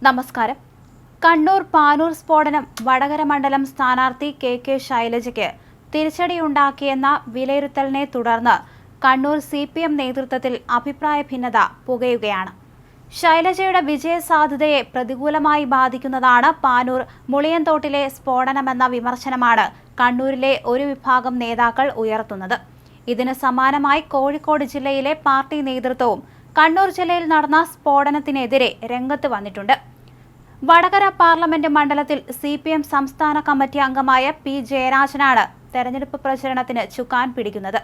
നമസ്കാരം. കണ്ണൂർ പാനൂർ സ്ഫോടനം വടകര മണ്ഡലം സ്ഥാനാർത്ഥി കെ ശൈലജയ്ക്ക് തിരിച്ചടിയുണ്ടാക്കിയെന്ന വിലയിരുത്തലിനെ തുടർന്ന് കണ്ണൂർ CPM നേതൃത്വത്തിൽ അഭിപ്രായ ഭിന്നത പുകയുകയാണ്. ശൈലജയുടെ വിജയസാധ്യതയെ പ്രതികൂലമായി ബാധിക്കുന്നതാണ് പാനൂർ മുളിയൻതോട്ടിലെ സ്ഫോടനമെന്ന വിമർശനമാണ് കണ്ണൂരിലെ ഒരു വിഭാഗം നേതാക്കൾ ഉയർത്തുന്നത്. ഇതിന് സമാനമായി കോഴിക്കോട് ജില്ലയിലെ പാർട്ടി നേതൃത്വവും കണ്ണൂർ ജില്ലയിൽ നടന്ന സ്ഫോടനത്തിനെതിരെ രംഗത്ത് വന്നിട്ടുണ്ട്. വടകര പാർലമെന്റ് മണ്ഡലത്തിൽ CPM സംസ്ഥാന കമ്മിറ്റി അംഗമായ P. ജയരാജനാണ് തെരഞ്ഞെടുപ്പ് പ്രചരണത്തിന് ചുക്കാൻ പിടിക്കുന്നത്.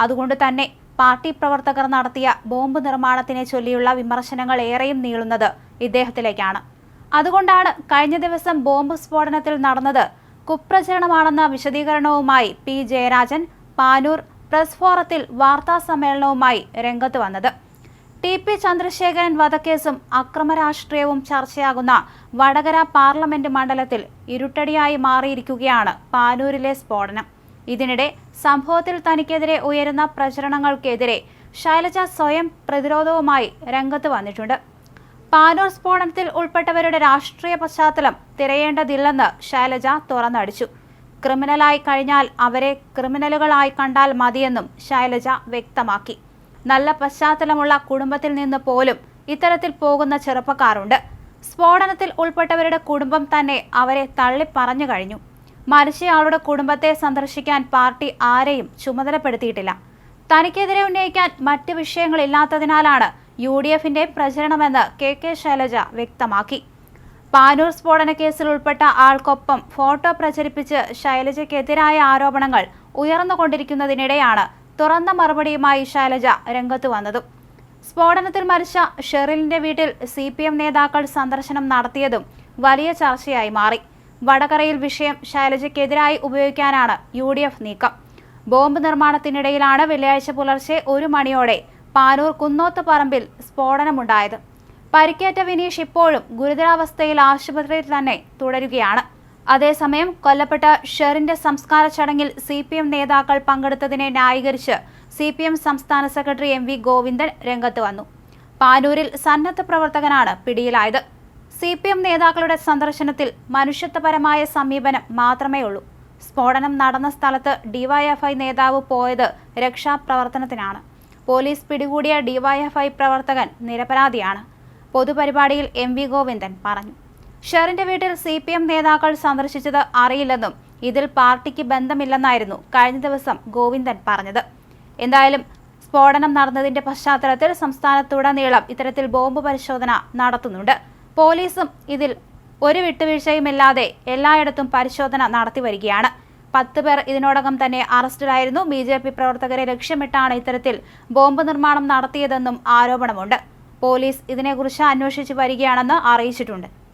അതുകൊണ്ട് തന്നെ പാർട്ടി പ്രവർത്തകർ നടത്തിയ ബോംബ് നിർമ്മാണത്തിനെ ചൊല്ലിയുള്ള വിമർശനങ്ങൾ ഏറെയും നീളുന്നത് ഇദ്ദേഹത്തിലേക്കാണ്. അതുകൊണ്ടാണ് കഴിഞ്ഞ ദിവസം ബോംബ് സ്ഫോടനത്തിൽ നടന്നത് കുപ്രചരണമാണെന്ന വിശദീകരണവുമായി P. ജയരാജൻ പാനൂർ പ്രസ് ഫോറത്തിൽ വാർത്താ സമ്മേളനവുമായി രംഗത്ത് വന്നത്. TP ചന്ദ്രശേഖരൻ വധക്കേസും അക്രമരാഷ്ട്രീയവും ചർച്ചയാകുന്ന വടകര പാർലമെന്റ് മണ്ഡലത്തിൽ ഇരുട്ടടിയായി മാറിയിരിക്കുകയാണ് പാനൂരിലെ സ്ഫോടനം. ഇതിനിടെ സംഭവത്തിൽ തനിക്കെതിരെ ഉയരുന്ന പ്രചരണങ്ങൾക്കെതിരെ ശൈലജ സ്വയം പ്രതിരോധവുമായി രംഗത്ത് വന്നിട്ടുണ്ട്. പാനൂർ സ്ഫോടനത്തിൽ ഉൾപ്പെട്ടവരുടെ രാഷ്ട്രീയ പശ്ചാത്തലം തിരയേണ്ടതില്ലെന്ന് ശൈലജ തുറന്നടിച്ചു. ക്രിമിനലായി കഴിഞ്ഞാൽ അവരെ ക്രിമിനലുകളായി കണ്ടാൽ മതിയെന്നും ശൈലജ വ്യക്തമാക്കി. നല്ല പശ്ചാത്തലമുള്ള കുടുംബത്തിൽ നിന്ന് പോലും ഇത്തരത്തിൽ പോകുന്ന ചെറുപ്പക്കാരുണ്ട്. സ്ഫോടനത്തിൽ ഉൾപ്പെട്ടവരുടെ കുടുംബം തന്നെ അവരെ തള്ളി പറഞ്ഞു കഴിഞ്ഞു. മരിച്ചയാളുടെ കുടുംബത്തെ സന്ദർശിക്കാൻ പാർട്ടി ആരെയും ചുമതലപ്പെടുത്തിയിട്ടില്ല. തനിക്കെതിരെ ഉന്നയിക്കാൻ മറ്റ് വിഷയങ്ങളില്ലാത്തതിനാലാണ് UDFന്റെ പ്രചരണമെന്ന് കെ ശൈലജ വ്യക്തമാക്കി. പാനൂർ സ്ഫോടന കേസിൽ ഉൾപ്പെട്ട ആൾക്കൊപ്പം ഫോട്ടോ പ്രചരിപ്പിച്ച് ശൈലജയ്ക്കെതിരായ ആരോപണങ്ങൾ ഉയർന്നുകൊണ്ടിരിക്കുന്നതിനിടെയാണ് തുറന്ന മറുപടിയുമായി ശൈലജ രംഗത്ത് വന്നതും. സ്ഫോടനത്തിൽ മരിച്ച ഷെറിലിന്റെ വീട്ടിൽ CPM നേതാക്കൾ സന്ദർശനം നടത്തിയതും വലിയ ചർച്ചയായി മാറി. വടകരയിൽ വിഷയം ശൈലജയ്ക്കെതിരായി ഉപയോഗിക്കാനാണ് UDF നീക്കം. ബോംബ് നിർമ്മാണത്തിനിടയിലാണ് വെള്ളിയാഴ്ച പുലർച്ചെ 1 മണിയോടെ പാനൂർ കുന്നോത്ത് പറമ്പിൽ സ്ഫോടനമുണ്ടായത്. പരിക്കേറ്റ വിനീഷ് ഇപ്പോഴും ഗുരുതരാവസ്ഥയിൽ ആശുപത്രിയിൽ തന്നെ തുടരുകയാണ്. അതേസമയം കൊല്ലപ്പെട്ട ഷെറിന്റെ സംസ്കാര ചടങ്ങിൽ CPM നേതാക്കൾ പങ്കെടുത്തതിനെ ന്യായീകരിച്ച് CPM സംസ്ഥാന സെക്രട്ടറി MV ഗോവിന്ദൻ രംഗത്ത് വന്നു. പാനൂരിൽ സന്നദ്ധ പ്രവർത്തകനാണ് പിടിയിലായത്. CPM നേതാക്കളുടെ സന്ദർശനത്തിൽ മനുഷ്യത്വപരമായ സമീപനം മാത്രമേ ഉള്ളൂ. സ്ഫോടനം നടന്ന സ്ഥലത്ത് DYFI നേതാവ് പോയത് രക്ഷാപ്രവർത്തനത്തിനാണ്. പോലീസ് പിടികൂടിയ DYFI പ്രവർത്തകൻ നിരപരാധിയാണ്. പൊതുപരിപാടിയിൽ MV ഗോവിന്ദൻ പറഞ്ഞു. ഷെറിന്റെ വീട്ടിൽ CPM നേതാക്കൾ സന്ദർശിച്ചത് അറിയില്ലെന്നും ഇതിൽ പാർട്ടിക്ക് ബന്ധമില്ലെന്നായിരുന്നു കഴിഞ്ഞ ദിവസം ഗോവിന്ദൻ പറഞ്ഞത്. എന്തായാലും സ്ഫോടനം നടന്നതിന്റെ പശ്ചാത്തലത്തിൽ സംസ്ഥാനത്തുടനീളം ഇത്തരത്തിൽ ബോംബ് പരിശോധന നടത്തുന്നുണ്ട്. പോലീസും ഇതിൽ ഒരു വിട്ടുവീഴ്ചയുമില്ലാതെ എല്ലായിടത്തും പരിശോധന നടത്തി വരികയാണ്. 10 പേർ ഇതിനോടകം തന്നെ അറസ്റ്റിലായിരുന്നു. BJP പ്രവർത്തകരെ ലക്ഷ്യമിട്ടാണ് ഇത്തരത്തിൽ ബോംബ് നിർമ്മാണം നടത്തിയതെന്നും ആരോപണമുണ്ട്. പോലീസ് ഇതിനെക്കുറിച്ച് അന്വേഷിച്ചു വരികയാണെന്ന് അറിയിച്ചിട്ടുണ്ട്.